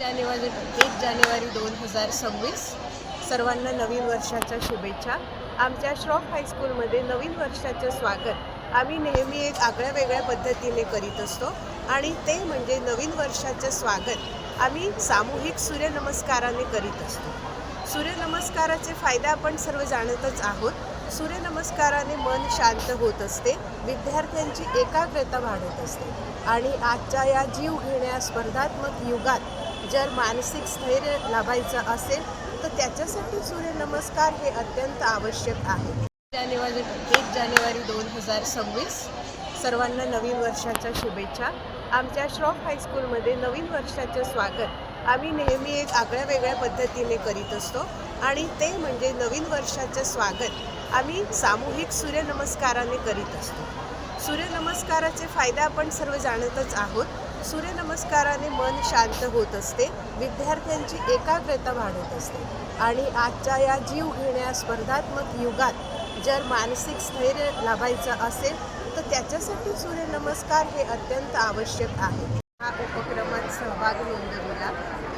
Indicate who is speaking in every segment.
Speaker 1: 1 जानेवारी 2026 सर्वांना नवीन वर्षाच्या शुभेच्छा। आमच्या श्रॉफ हायस्कूलमध्ये नवीन वर्षाचं स्वागत आम्ही नेहमी एक आगळ्या वेगळ्या पद्धतीने करीत असतो आणि ते म्हणजे नवीन वर्षाचं स्वागत आम्ही सामूहिक सूर्यनमस्काराने करीत असतो। सूर्यनमस्काराचे फायदे आपण सर्व जाणतच आहोत। सूर्यनमस्काराने मन शांत होत असते, विद्यार्थ्यांची एकाग्रता वाढत असते आणि आजच्या या जीवघेण्या स्पर्धात्मक युगात जर मानसिक स्थैर्य लाभायचं असेल तर त्याच्यासाठी सूर्यनमस्कार हे अत्यंत आवश्यक आहे। 1 जानेवारी 2026 सर्वांना नवीन वर्षाच्या शुभेच्छा। आमच्या श्रॉफ हायस्कूलमध्ये नवीन वर्षाचं स्वागत आम्ही नेहमी एक आगळ्या वेगळ्या पद्धतीने करीत असतो आणि ते म्हणजे नवीन वर्षाचं स्वागत आम्ही सामूहिक सूर्यनमस्काराने करीत असतो। सूर्यनमस्काराचे फायदे आपण सर्व जाणतच आहोत। सूर्यनमस्काराने मन शांत होत असते, विद्यार्थ्यांची एकाग्रता वाढत असते आणि आजच्या या जीवघेण्या स्पर्धात्मक युगात जर मानसिक स्थैर्य लाभायचं असेल तर त्याच्यासाठी सूर्यनमस्कार हे अत्यंत आवश्यक आहे। हा उपक्रमात सहभाग नोंदवला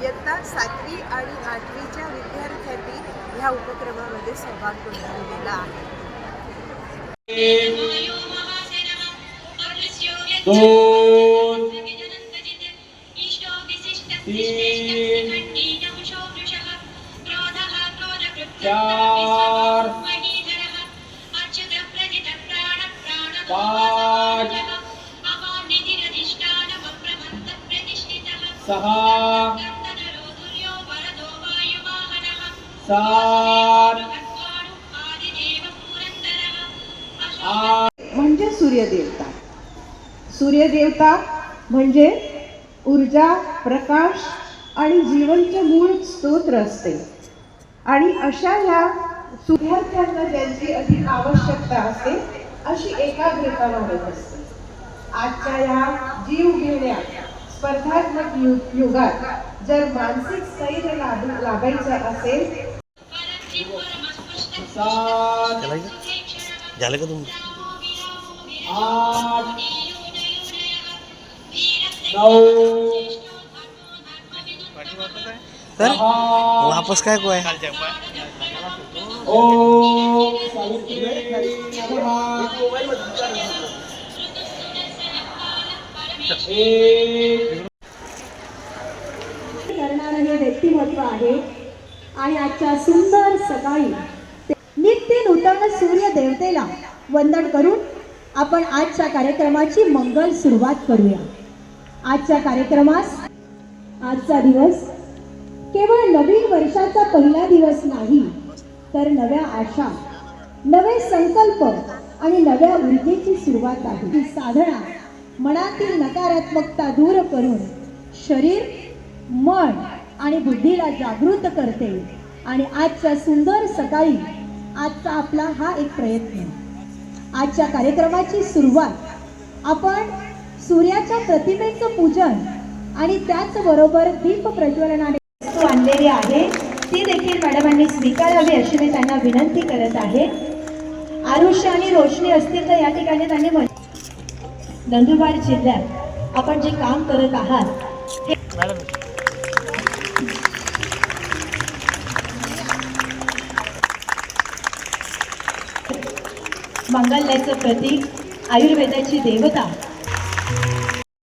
Speaker 1: इयत्ता 7वी आणि 8वीच्या विद्यार्थ्यांनी ह्या उपक्रमामध्ये सहभाग नोंदवलेला आहे।
Speaker 2: म्हणजे सूर्यदेवता। सूर्यदेवता म्हणजे ऊर्जा, प्रकाश आणि जीवनचे मूळ स्तोत्र असते आणि अशा ह्या विद्यार्थ्यांना ज्यांची अधिक आवश्यकता असते अशी एकाग्रता वाढत असते। आजच्या या जीवघेण्या स्पर्धात्मक युगात जर मानसिक स्थैर्य लाभायचं असेल
Speaker 3: झालं का तुम
Speaker 4: 8 9
Speaker 3: सर वापस काय कोय
Speaker 4: ओम सावित्री नमः।
Speaker 2: करणारं हे व्यक्तिमत्व आहे आणि आजच्या सुंदर सकाळी नित्य नूतन सूर्य देवतेला वंदन करून आपण आजच्या कार्यक्रमाची मंगल सुरुवात करूया। आजच्या कार्यक्रमास आजचा दिवस केवळ नवीन वर्षाचा पहिला दिवस नाही तर नव्या आशा, नवे संकल्प आणि नव्या ऊर्जेची सुरुवात आहे। ही साधना मनातील नकारात्मकता दूर करून शरीर, मन आणि बुद्धीला जागृत करते आणि आजच्या सुंदर सकाळी आजचा आपला हा एक प्रयत्न। आजच्या कार्यक्रमाची सुरुवात आपण सूर्याच्या प्रतिमेचं पूजन आणि त्याचबरोबर दीप प्रज्वलनाने वस्तू आणलेली आहे ती देखील मॅडमांनी स्वीकारावी अशी मी त्यांना विनंती करत आहे। आरुष्य आणि रोशनी असतील तर या ठिकाणी त्यांनी नंदुरबार जिल्ह्यात आपण जे काम करत आहात हे मंगल्याचं प्रतीक, आयुर्वेदाची देवता